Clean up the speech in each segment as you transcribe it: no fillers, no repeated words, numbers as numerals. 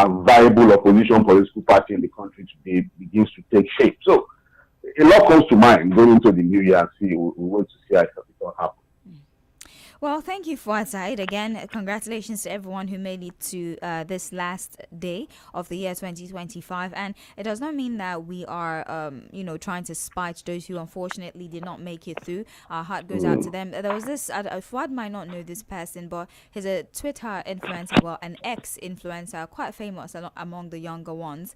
viable opposition political party in the country today begins to take shape. So a lot comes to mind going into the new year and see. We want to see how it all happen. Well, thank you, Fᴜᴜ. Again, congratulations to everyone who made it to this last day of the year 2025. And it does not mean that we are, trying to spite those who unfortunately did not make it through. Our heart goes out to them. There was this, Fᴜᴜ might not know this person, but he's a Twitter influencer, well, an ex-influencer, quite famous among the younger ones.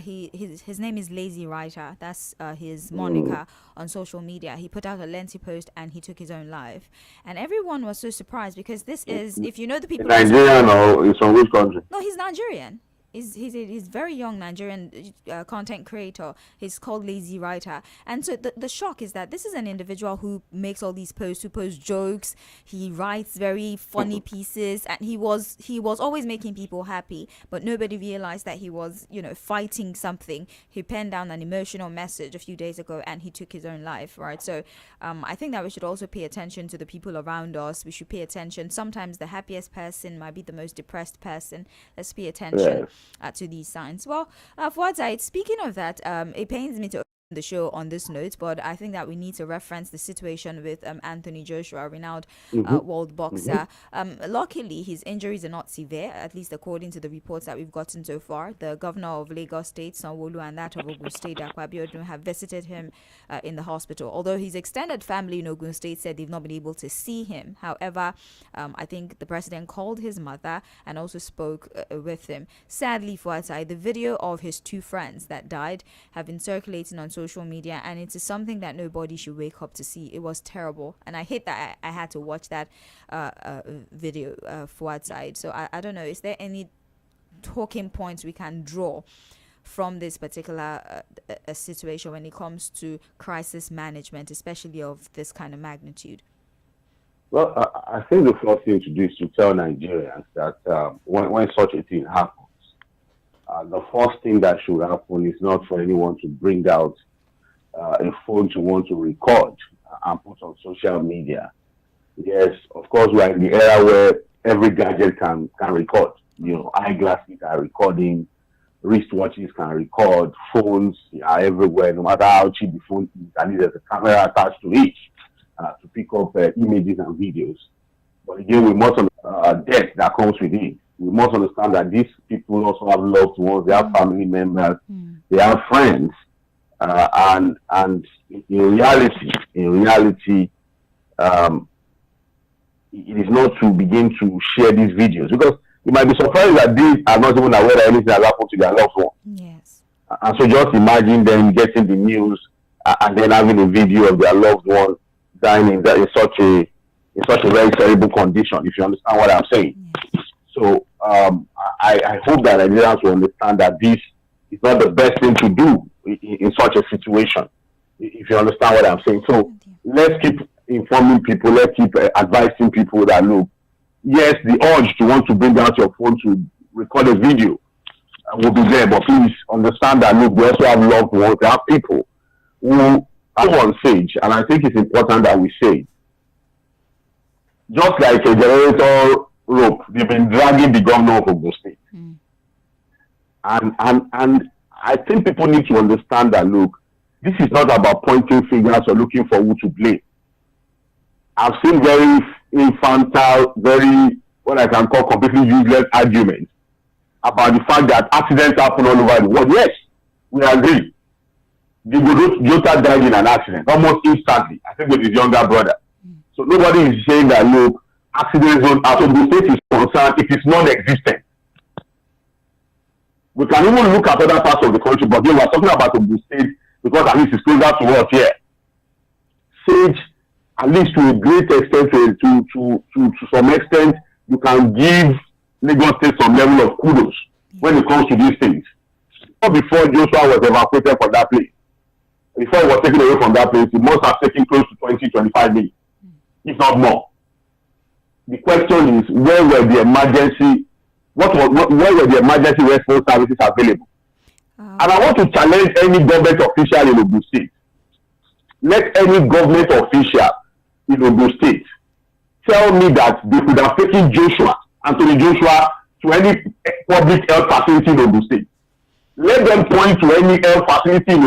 His name is Lazy Writer. That's his moniker on social media. He put out a lengthy post and he took his own life. And everyone was so surprised because this is, if you know the people, Nigerian or is from which country? No, he's Nigerian. He's very young Nigerian content creator. He's called Lazy Writer. And so the shock is that this is an individual who makes all these posts, who posts jokes. He writes very funny pieces, and he was always making people happy, but nobody realized that he was, fighting something. He penned down an emotional message a few days ago and he took his own life, right? So I think that we should also pay attention to the people around us. We should pay attention. Sometimes the happiest person might be the most depressed person. Let's pay attention. Yes. To these signs. Well, Fᴜᴜ, speaking of that, it pains me to open the show on this note, but I think that we need to reference the situation with Anthony Joshua, renowned world boxer. Luckily, his injuries are not severe, at least according to the reports that we've gotten so far. The governor of Lagos State, Sanwo-Olu, and that of Ogun State, Dapo Abiodun, have visited him in the hospital, although his extended family in Ogun State said they've not been able to see him. However, I think the president called his mother and also spoke with him. Sadly, Fᴜᴜ, the video of his two friends that died have been circulating on social media, and it is something that nobody should wake up to see. It was terrible, and I hate that I had to watch that video, Fᴜᴜ. So I don't know, is there any talking points we can draw from this particular situation when it comes to crisis management, especially of this kind of magnitude? Well, I think the first thing to do is to tell Nigerians that when such a thing happens, the first thing that should happen is not for anyone to bring out a phone to want to record and put on social media. Yes, of course, we are in the era where every gadget can record. Eyeglasses are recording, wristwatches can record, phones are everywhere. No matter how cheap the phone is, at least there's a camera attached to each to pick up images and videos. But again, we must understand death that comes with it. We must understand that these people also have loved ones, they have family members, they have friends, and in reality, it is not to begin to share these videos, because you might be surprised that these are not even aware that anything has happened to their loved one. Yes. And so just imagine them getting the news and then having a video of their loved one dying in such a very terrible condition, if you understand what I'm saying. Yes. So I hope that Nigerians will understand that this is not the best thing to do in such a situation, if you understand what I'm saying. So let's keep informing people, let's keep advising people that, look, yes, the urge to want to bring out your phone to record a video will be there, but please understand that, look, we also have loved ones, we have people who are on stage, and I think it's important that we say, just like a generator rope, they've been dragging the governor of Ogun State. And I think people need to understand that, look, this is not about pointing fingers or looking for who to blame. I've seen very infantile, very, what I can call completely useless arguments about the fact that accidents happen all over the world. Yes, we agree. The Jota died in an accident almost instantly, I think with his younger brother. So nobody is saying that, look, accidents don't, as the state is concerned, it is non-existent. We can even look at other parts of the country, but here we are talking about the state because at least it's closer to us here. Sage, at least to a great extent, to some extent, you can give Lagos State some level of kudos when it comes to these things. Before Joshua was evacuated from that place, before he was taken away from that place, he must have taken close to 20-25 minutes, if not more. The question is, where were the emergency response services available? And I want to challenge any government official in Ogun State. Let any government official in Ogun State tell me that they could have taken Anthony Joshua, to any public health facility in Ogun State. Let them point to any health facility in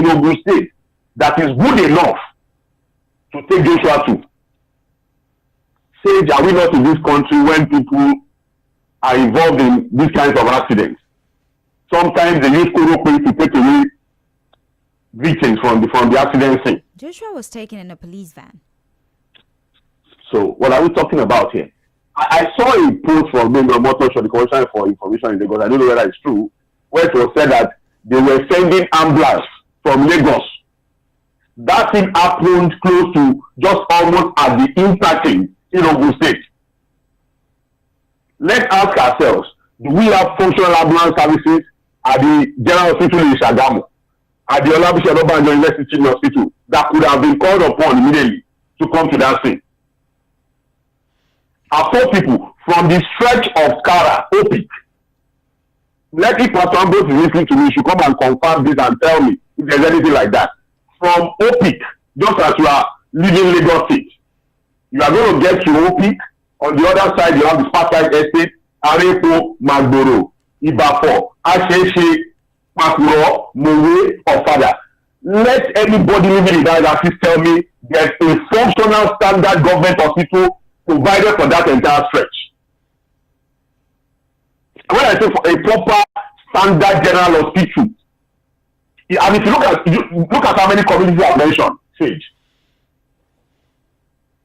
Ogun State that is good enough to take Joshua to. Say, are we not in this country when people are involved in these kinds of accidents? Sometimes they use chloroquine to take away victims from the accident scene. Joshua was taken in a police van. So what are we talking about here? I saw a post from ⴛᴏᴘ-ᴜ, the Commissioner for Information in Lagos. I don't know whether it's true, where it was said that they were sending ambulance from Lagos. That thing happened close to just almost at the interchange in Ogun State. Let's ask ourselves, do we have functional ambulance services at the General Hospital in Ṣàgámù, at the Olabisi Onabanjo University Hospital, that could have been called upon immediately to come to that scene? I saw people from the stretch of Kara, Opik. Let if Pastor Ambrose is listening to me, he should come and confirm this and tell me if there's anything like that. From Opik, just as you are leaving Lagos State, you are going to get to Opik. On the other side, you have the Spartak Estate, Arepo, Magboro, Ibafo, Asheshe, Makuro, Mowe, or Father. Let anybody living in that axis tell me there's a functional standard government hospital provided for that entire stretch. When I say for a proper standard general hospital, and if you look at how many communities I've mentioned, Sage,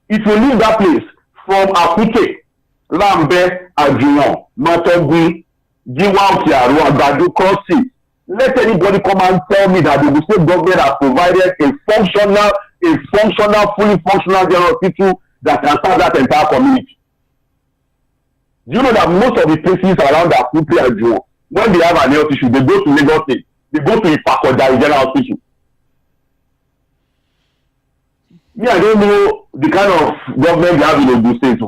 if you leave that place from Akute, Lambe, Ajuwon, Matogui, Giwa Okiaru, Agbado, Crossing, let anybody come and tell me that the state government has provided a functional, fully functional general hospital that can serve that entire community. Do you know that most of the places around Akute and Ajuwon, when they have an health issue, they go to Lagos State, they go to Ipakoda General Hospital. Me, I don't know the kind of government they have in Ogun State.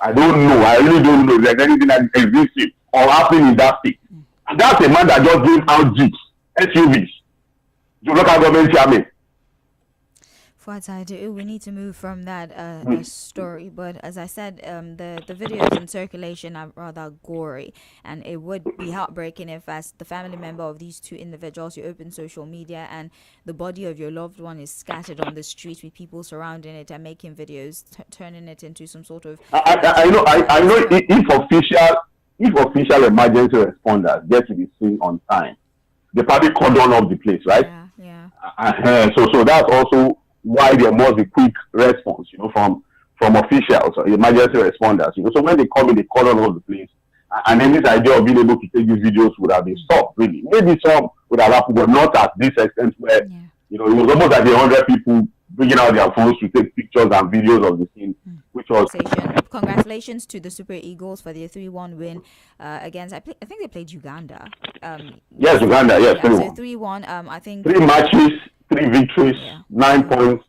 I don't know. I really don't know if there's anything that exists or happening in that state. And that's a man that just gave out jeeps, SUVs, to local government chairman. We need to move from that story, but as I said, the videos in circulation are rather gory, and it would be heartbreaking if, as the family member of these two individuals, you open social media and the body of your loved one is scattered on the streets with people surrounding it and making videos, turning it into some sort of. I know. If official emergency responders get to the scene on time, they probably cordon off the place, right? Yeah. So that's also why there must be quick response, from officials or emergency responders. So when they come in, they cordon off the place, and then this idea of being able to take these videos would have been stopped. Really, maybe some would have happened, but not at this extent where it was almost like 100 people bringing out their phones to take pictures and videos of the scene, which was. Congratulations to the Super Eagles for their 3-1 win against. I think they played Uganda. Yes, Uganda. Yes, yeah, so 3-1. I think 3 matches, 3 victories, 9 points,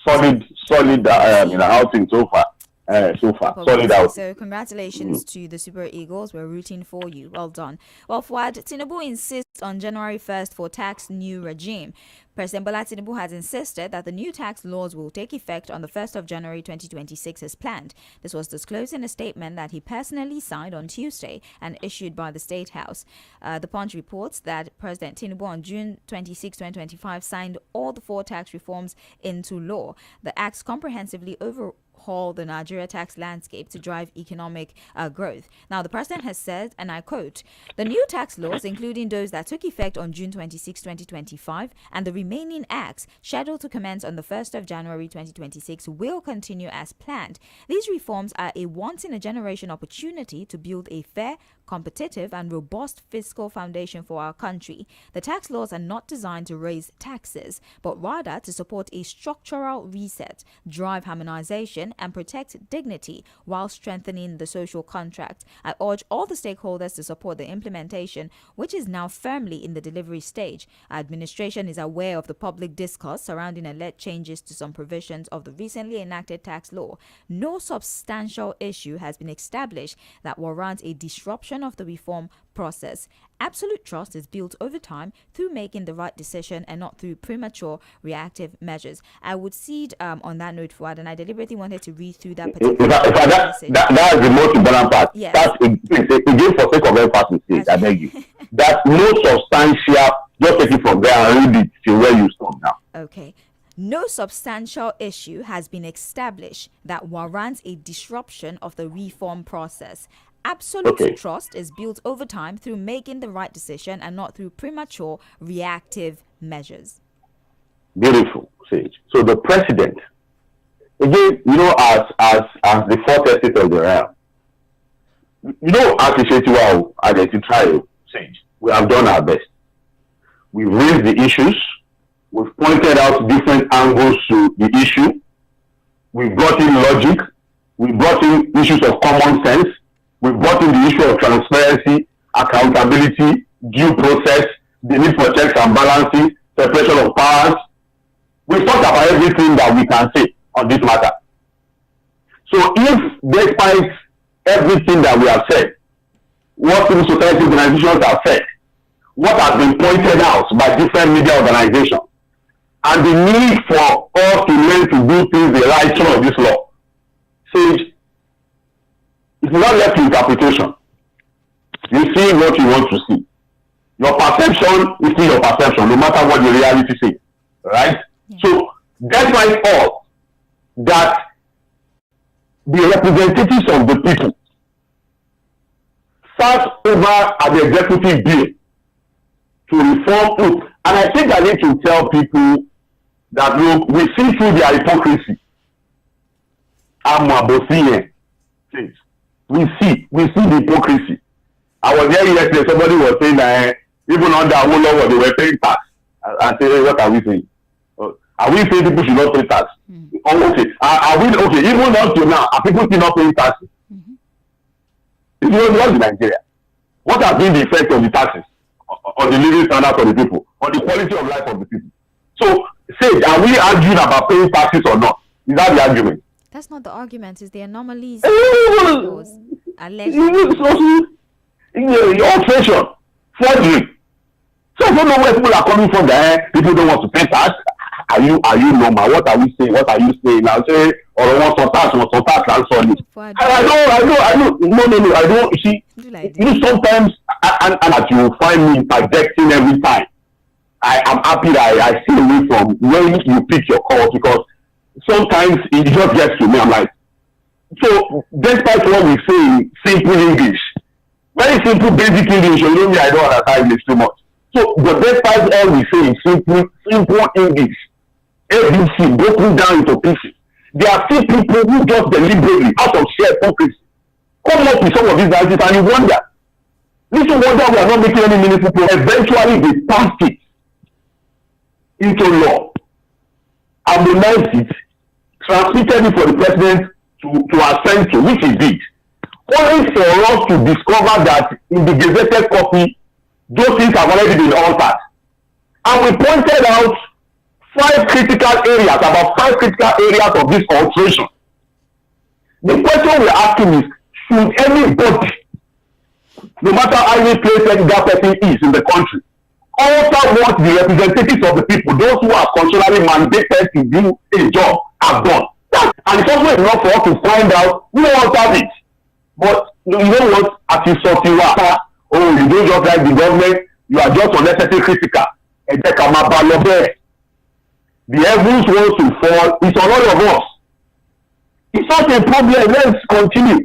solid outing so far. Solid out. So congratulations to the Super Eagles. We're rooting for you. Well done. Well, Fuad, Tinubu insists on January 1st for tax new regime. President Bola Tinubu has insisted that the new tax laws will take effect on the 1st of January 2026 as planned. This was disclosed in a statement that he personally signed on Tuesday and issued by the State House. The Punch reports that President Tinubu on June 26, 2025 signed all the 4 tax reforms into law. The acts comprehensively overhaul the Nigeria tax landscape to drive economic growth. Now, the president has said, and I quote, "The new tax laws, including those that took effect on June 26, 2025, and the remaining acts scheduled to commence on the 1st of January 2026 will continue as planned. These reforms are a once-in-a-generation opportunity to build a fair, competitive, and robust fiscal foundation for our country. The tax laws are not designed to raise taxes, but rather to support a structural reset, drive harmonization, and protect dignity while strengthening the social contract. I urge all the stakeholders to support the implementation, which is now firmly in the delivery stage. Our administration is aware of the public discourse surrounding alleged changes to some provisions of the recently enacted tax law. No substantial issue has been established that warrants a disruption decision of the reform process. Absolute trust is built over time through making the right decision and not through premature reactive measures. I would cede on that note, Fuad, and I deliberately wanted to read through that particular message. That is the most important part. Yes. That's again for sake of emphasis, I beg you. That's no substantial. Just take it from there and read it to where you stop now. Okay. No substantial issue has been established that warrants a disruption of the reform process. Absolute trust is built over time through making the right decision and not through premature reactive measures. Beautiful, Sage. So the president, again, as the fourth estate of the realm, as the Shettiwa identify, Sage, we have done our best. We've raised the issues. We've pointed out different angles to the issue. We've brought in logic. We've brought in issues of common sense. We've brought in the issue of transparency, accountability, due process, the need for checks and balances, separation of powers. We've talked about everything that we can say on this matter. So if, despite everything that we have said, what civil society organizations have said, what has been pointed out by different media organizations, and the need for us to learn to do things the right way of this law, Sage, it's not left to interpretation. You see what you want to see. Your perception is still your perception, no matter what the reality says, right? Yeah. So, despite all that, the representatives of the people sat over at the executive bill to reform it. And I think I need to tell people that, look, we see through their hypocrisy. We see the hypocrisy. I was there yesterday, somebody was saying that even under Awolowo, they were paying tax. I said, hey, what are we saying? Are we saying people should not pay tax? Mm-hmm. Oh, okay. Are we, okay, even up to now, are people still not paying taxes? Mm-hmm. It was in Nigeria. What has been the effect of the taxes on the living standards of the people, on the quality of life of the people? So, say, are we arguing about paying taxes or not? Is that the argument? That's not the argument. It's the anomalies. Your obsession, forgery. So I don't know where people are coming from. There, people don't want to pay tax. Are you normal? What are we saying? What are you saying? I'll say, or want some tax, and so on. I know. No. I don't. You sometimes, and that you find me projecting every time. I am happy that I stay away from when you pick your calls, because sometimes it just gets to me. I'm like, so despite what we say in simple English, very simple basic English, you know me, I don't understand English too much. So, but despite all we say in simple English, ABC broken down into pieces, there are still people who just deliberately, out of sheer hypocrisy, come up with some of these ideas, and you wonder. Little wonder we are not making any meaningful progress. Eventually, they passed it into law, harmonized it, transmitted it for the president to assent to, which he did. Only for us to discover that in the gazetted copy, those things have already been altered. And we pointed out about 5 critical areas of this alteration. The question we're asking is, should anybody, no matter how many places that person is in the country, alter what the representatives of the people, those who are constitutionally mandated to do a job, have done? And it's also enough for us to find out who altered it. But you know what? As you sort you out, you don't just like the government, you are just unnecessarily critical. The heavens want to fall, it's on all of us. It's not a problem, let's continue.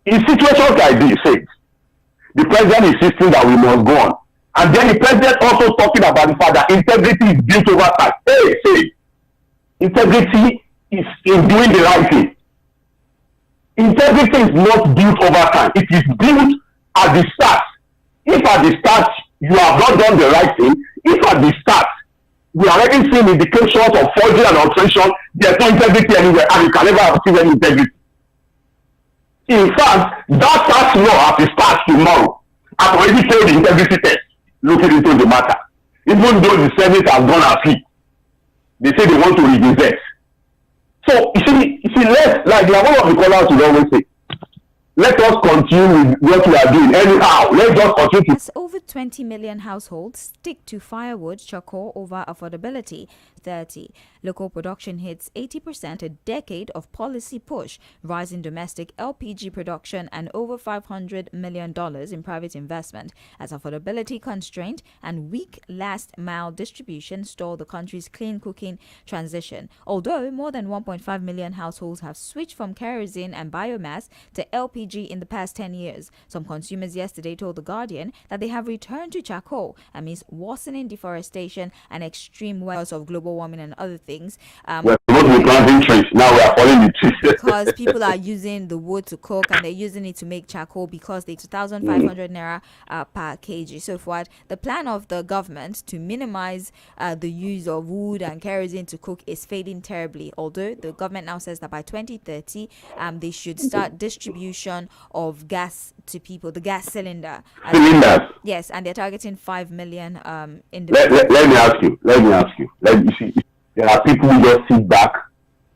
In situations like this, the president insisting that we must go on. And then the president also talking about the fact that integrity is built over time. Integrity is in doing the right thing. Integrity is not built over time. It is built at the start. If at the start you have not done the right thing, if at the start we are already seeing indications of forgery and alteration, there's no integrity anywhere, and you can never achieve any integrity. In fact, that tax law as it starts tomorrow has already failed the integrity test, looking into the matter. Even though the Senate has gone asleep, they say they want to revisit. So, you see, let's, like one of the callers will always say, let us continue with what we are doing. Anyhow, let's just continue to. As over 20 million households stick to firewood charcoal over affordability. 30. Local production hits 80%, a decade of policy push, rising domestic LPG production, and over $500 million in private investment as affordability constraint and weak last mile distribution stall the country's clean cooking transition. Although more than 1.5 million households have switched from kerosene and biomass to LPG in the past 10 years, some consumers yesterday told The Guardian that they have returned to charcoal amidst worsening deforestation and extreme weather of global warming and other things. We're supposed to be planting trees. Now we are falling the trees. Because people are using the wood to cook and they're using it to make charcoal because they 2,500 naira per kg. So forth. The plan of the government to minimize the use of wood and kerosene to cook is failing terribly. Although the government now says that by 2030, they should start distribution of gas to people, the gas cylinder. Cylinders. Yes, and they're targeting 5 million Let me ask you. Let me see. There are people who just sit back.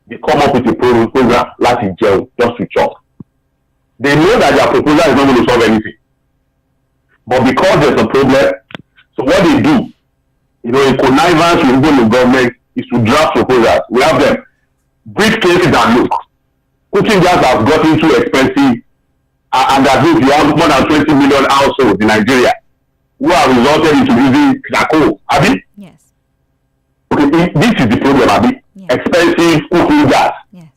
They come up with a program like in jail just to chop. They know that their proposal is not going to solve anything. But because there's a problem, so what they do, in connivance with the government, is to draft proposals. We have them. Briefcases and look. Cooking gas has gotten too expensive, and as if you have more than 20 million households in Nigeria who have resulted into using charcoal. Abi? Yes. Okay, this is the problem, Abi. Yeah. Expensive cooking gas. Yes.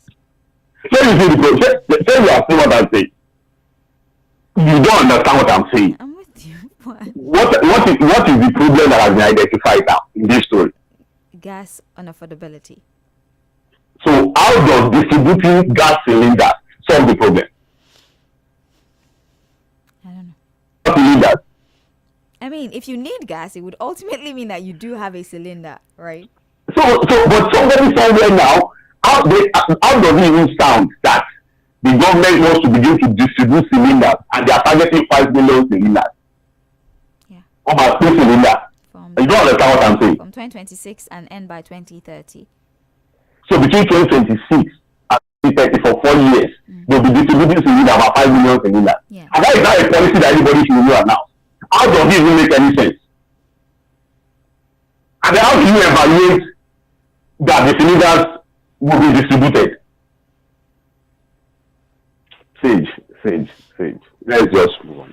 So you see the problem. Say you are saying what I'm saying. You don't understand what I'm saying. I'm with you. What is the problem that has been identified now in this story? Gas unaffordability. So how does distributing gas cylinders solve the problem? I don't know. Cylinders. I mean, if you need gas, it would ultimately mean that you do have a cylinder, right? But somebody somewhere now, how does it even sound that the government wants to begin to distribute cylinders and they are targeting 5 million cylinders? Yeah. About 2 cylinders. You don't understand what I'm saying? From 2026 and end by 2030. So between 2026 and 2030 for 4 years, they'll be distributing cylinders about 5 million cylinders. Yeah. And that is not a policy that anybody should know now. How does it even make any sense? And how do you evaluate that the cylinders will be distributed? Sage. Let's just move on.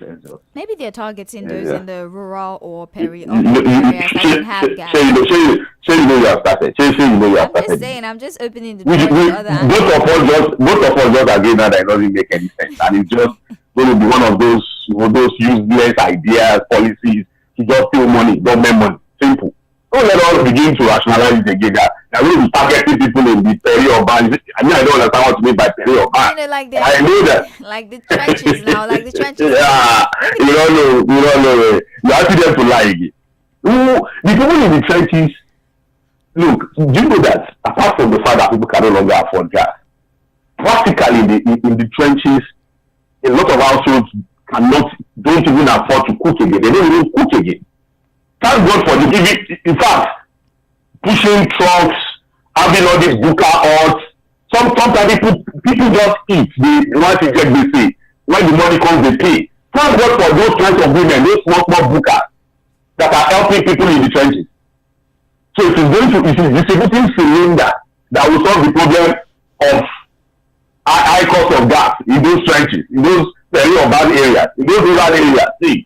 Maybe they're targeting those in the rural or peri-urban areas that don't have gas. You know you have started. I'm just saying, I'm just opening the door to other both of us just agree now that it doesn't make any sense. And it's just going to be one of those useless ideas, policies to just steal money, government money. Simple. Don't let us begin to rationalize it again. That we will be targeting people in the peri-urban. I mean, I don't understand what you mean by peri-urban. I know that. Like the trenches now, like the trenches. Yeah, you don't know. You have to them to lie again. The people in the trenches, look, do you know that apart from the fact that people can no longer afford gas, practically in the trenches, a lot of households don't even afford to cook again. They don't even cook again. Thank God for in fact, pushing trucks, having all these buka huts. Sometimes people just eat. They want to get busy. When the money comes, they pay. Thank God for those kinds of women, those small bukas that are helping people in the trenches. So it is distributing cylinder that will solve the problem of high cost of gas in those trenches, in those very urban areas, in those rural areas. See.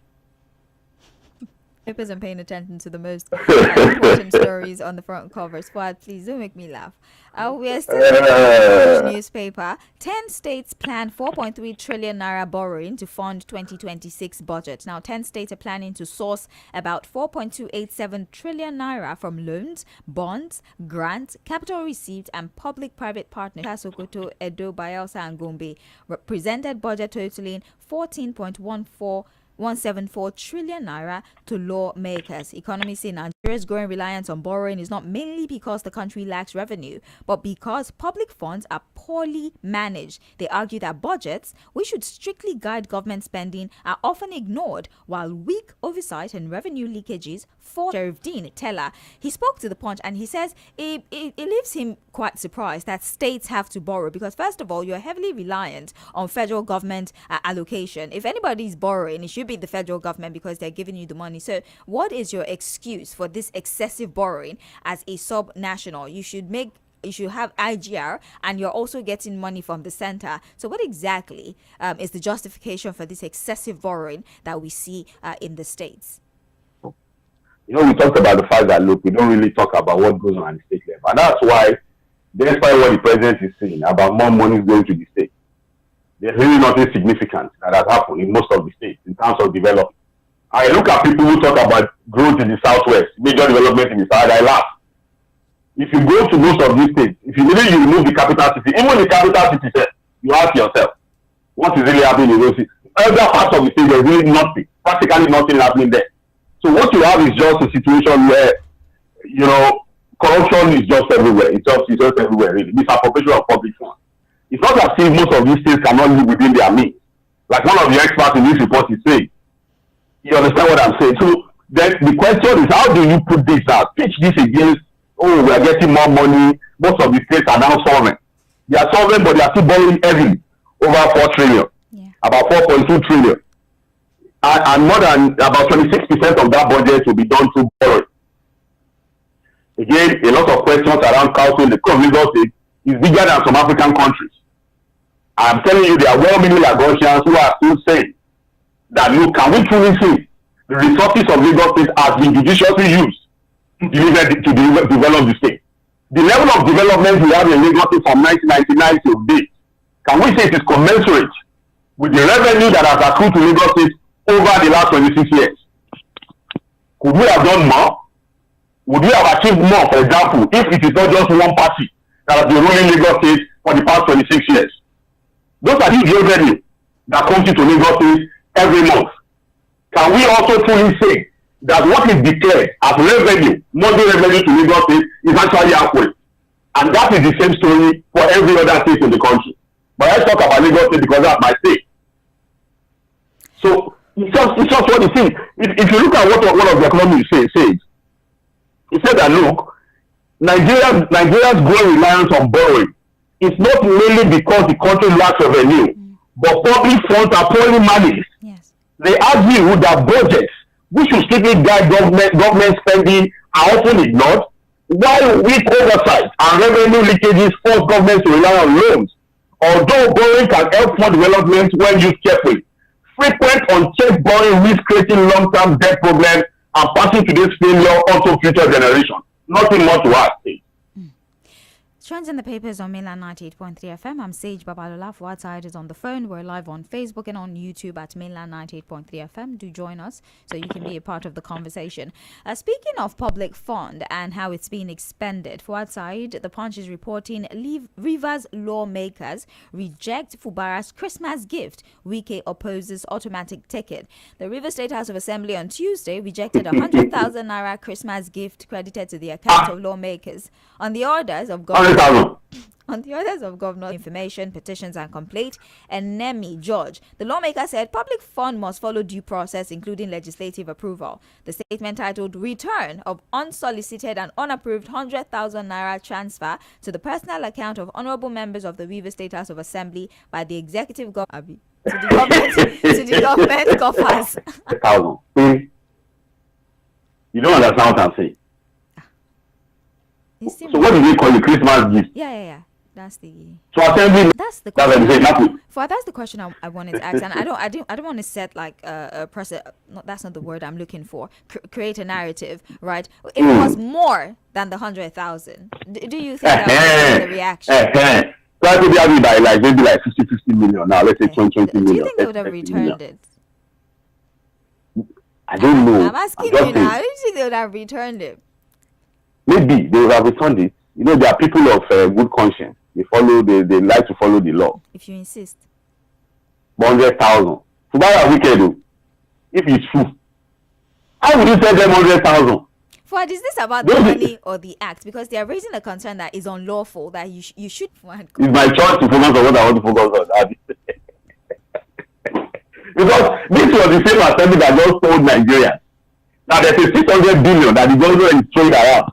Papers are paying attention to the most important stories on the front covers. Fuad, please don't make me laugh. We are still in the newspaper. 10 states plan 4.3 trillion naira borrowing to fund 2026 budget. Now, 10 states are planning to source about 4.287 trillion naira from loans, bonds, grants, capital receipts, and public-private partnerships. Sokoto, Edo, Bayelsa, and Gombe presented budget totaling 14.174 trillion naira to lawmakers. Economists in Nigeria Nigeria's growing reliance on borrowing is not mainly because the country lacks revenue, but because public funds are poorly managed. They argue that budgets, which should strictly guide government spending, are often ignored, while weak oversight and revenue leakages for Sheriffdeen Teller. He spoke to The Punch and he says it leaves him quite surprised that states have to borrow because, first of all, you're heavily reliant on federal government allocation. If anybody's borrowing, it should be the federal government because they're giving you the money. So what is your excuse for this excessive borrowing as a sub-national? You should have IGR and you're also getting money from the center. So what exactly is the justification for this excessive borrowing that we see in the states? We talked about the fact that, look, we don't really talk about what goes on at the state level. And that's why, despite what the president is saying about more money going to the state, there's really nothing significant that has happened in most of the states in terms of development. I look at people who talk about growth in the southwest, major development in the south, I laugh. If you go to most of these states, if you remove the capital city, even the capital city, you ask yourself, what is really happening in those cities? Other parts of the state, there's really nothing, practically nothing happening there. So what you have is just a situation where, corruption is just everywhere. It's just everywhere, really. Misappropriation of public funds. It's not as if most of these states cannot live within their means. Like one of the experts in this report is saying. You understand what I'm saying? So then the question is, how do you put this out? Pitch this against, we are getting more money. Most of the states are now solvent. They are solvent, but they are still borrowing heavily. Over 4 trillion. Yeah. About 4.2 trillion. And more than about 26% of that budget will be done through borrowing. Again, a lot of questions around council. The cost of Lagos State is bigger than some African countries. I'm telling you, there are well-meaning Lagosians who are still saying that, look, can we truly say the resources of Lagos State has been judiciously used to develop the state? The level of development we have in Lagos State from 1999 to date, can we say it is commensurate with the revenue that has accrued to Lagos State over the last 26 years? Could we have done more? Would we have achieved more, for example, if it is not just one party that has been ruling Lagos State for the past 26 years? Those are huge revenue that comes into Lagos State every month. Can we also truly say that what is declared as revenue, monthly revenue to Lagos State, is actually accurate? And that is the same story for every other state in the country. But let's talk about Lagos State because that's my state. So it's just what it is. If you look at what one of the economists says, he said that, look, Nigeria's growing reliance on borrowing is not mainly because the country lacks revenue, but public funds are poorly managed. Yes. They argue that budgets, which should strictly guide government spending, are often ignored, while weak oversight and revenue leakages force governments to rely on loans. Although borrowing can help fund development when used carefully, frequent unchecked borrowing risks creating long-term debt problems and passing today's failure onto future generations. Nothing more to add. Trends in the papers on Mainland 98.3 FM. I'm Sage Babalola. Fuad is on the phone. We're live on Facebook and on YouTube at Mainland 98.3 FM. Do join us so you can be a part of the conversation. Speaking of public fund and how it's being expended, Fuad, The Punch is reporting Rivers lawmakers reject Fubara's Christmas gift. Wike opposes automatic ticket. The Rivers State House of Assembly on Tuesday rejected 100,000 naira Christmas gift credited to the account of lawmakers on the orders of government. On the orders of Governor Information, Petitions and Complaint, and Nemi George, the lawmaker said public fund must follow due process, including legislative approval. The statement titled Return of Unsolicited and Unapproved 100,000 naira transfer to the personal account of honorable members of the Rivers State House of Assembly by the executive government to the government coffers. You don't understand what I'm saying. So what do they call the Christmas gift? Yeah. That's the. So assembly. That's the question. That's the question I wanted to ask, and I don't want to set like a precedent. That's not the word I'm looking for. Create a narrative, right? It was more than the 100,000. Do you think that was the reaction? So I could be having by maybe 50 million now. Let's say 20 million. Do you think they would have returned it? I don't know. I'm asking you now. Do you think they would have returned it? Maybe they will have returned it. There are people of good conscience. They like to follow the law. If you insist. 100,000. So that are wicked. If it's true, how would you tell them 100,000? Fuad, is this about the money or the act? Because they are raising a concern that is unlawful, that you should. Fuad, It's my choice to focus on what I want to focus on. Because this was the same assembly that just told Nigeria that there's a 600 billion that the government is throwing around.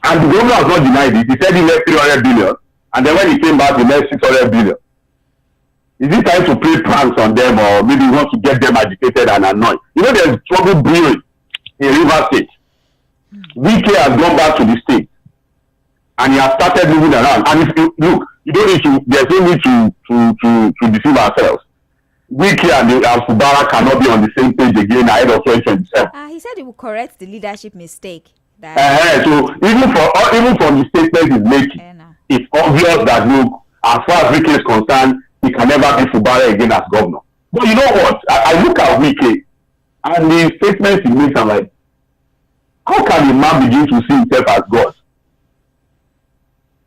And the government has not denied it. He said he left 300 billion, and then when he came back, he left 600 billion. Is he trying to play pranks on them, or maybe he wants to get them agitated and annoyed? You know, there's trouble brewing in Rivers State. Wike has gone back to the state, and he has started moving around. And if you look, you don't need to. There's no need to deceive ourselves. Wike and Fubara cannot be on the same page again ahead of 2027. He said he will correct the leadership mistake. So even from the statement he's making, it's obvious that look, as far as Wike is concerned, he can never be Fubara again as governor. But you know what? I look at Wike and the statements he makes, I'm like, how can a man begin to see himself as God?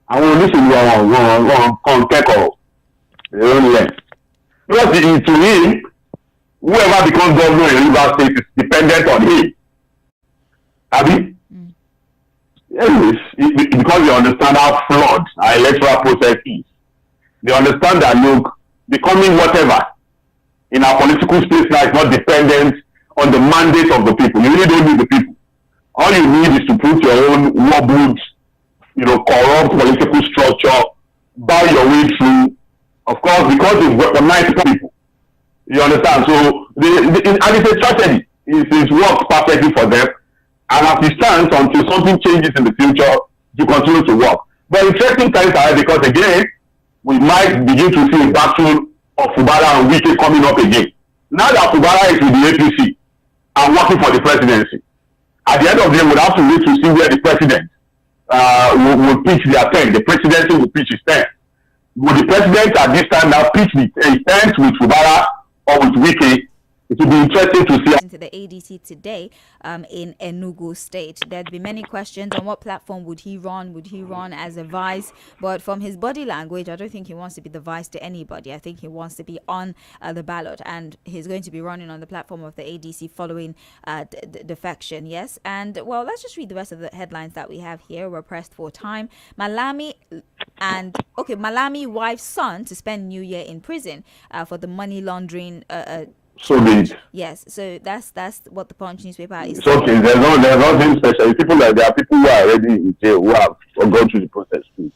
I want to listen to him. Because to him, whoever becomes governor in Rivers State is dependent on him. Abi? Anyways, because they understand how flawed our electoral process is. They understand that, look, becoming whatever in our political space now is not dependent on the mandate of the people. You really don't need the people. All you need is to put your own wobbled, corrupt political structure, buy your way through. Of course, because they've weaponized people. You understand? So, and it's a strategy. It works perfectly for them. And as it stands, until something changes in the future, you continue to work. But interesting times ahead, because again, we might begin to see a battle of Fubara and Wike coming up again. Now that Fubara is with the APC and working for the presidency, at the end of the day, we'll have to wait to see where the president will pitch their tent. The presidency will pitch his tent. Will the president at this time now pitch his tent with Fubara or with Wike? It will be interesting to see. To the ADC today in Enugu State. There'd be many questions on what platform would he run? Would he run as a vice? But from his body language, I don't think he wants to be the vice to anybody. I think he wants to be on the ballot, and he's going to be running on the platform of the ADC following defection. Yes, and well, let's just read the rest of the headlines that we have here. We're pressed for time. Malami wife's son to spend New Year in prison for the money laundering. Yes, so that's what the Punch newspaper is. It's okay. There's nothing special. There are people who are already in jail who have gone through the process too.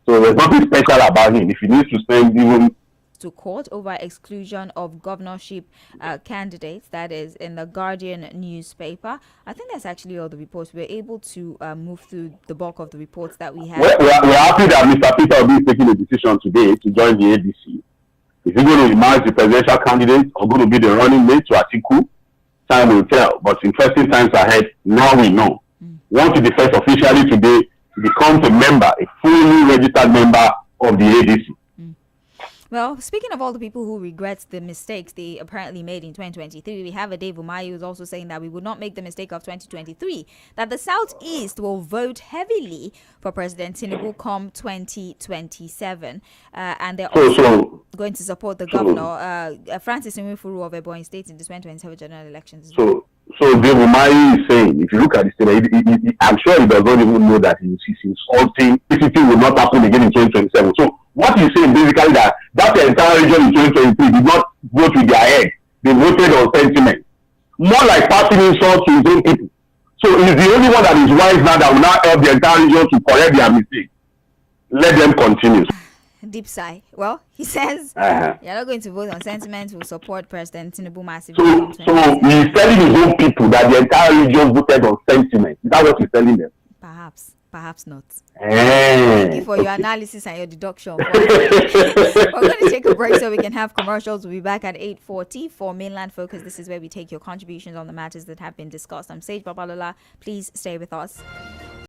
So there's nothing special about him. If he needs to spend even to court over exclusion of governorship candidates, that is in the Guardian newspaper. I think that's actually all the reports. We're able to move through the bulk of the reports that we have. We're happy that Mr. Peter Obi is taking a decision today to join the ADC. Is he going to emerge the presidential candidate or going to be the running mate to Atiku? Time will tell. But interesting times ahead, now we know. Once he defects officially today, he becomes a member, a fully registered member of the ADC. Well, speaking of all the people who regret the mistakes they apparently made in 2023, we have a Dave Umahi who's also saying that we would not make the mistake of 2023, that the Southeast will vote heavily for President Tinubu come 2027. And they're also going to support the governor, Francis Nwifuru of Ebonyi State, in the 2027 general elections. So Dave Umahi is saying, if you look at the state, I'm sure he does not even know that he's insulting. This thing will not happen again in 2027. So what he's saying basically that entire region in 2023 did not vote with their head. They voted on sentiment. More like passing insults to his own people. So he's the only one that is wise now that will now help the entire region to correct their mistakes. Let them continue. Deep sigh. Well, he says you're not going to vote on sentiment. We'll support President Tinubu massively. So he's telling his own people that the entire region voted on sentiment. Is that what he's telling them? Perhaps not. Thank you for your analysis and your deduction. We're going to take a break so we can have commercials. We'll be back at 8:40 for Mainland Focus. This is where we take your contributions on the matters that have been discussed. I'm Sage Babalola. Please stay with us.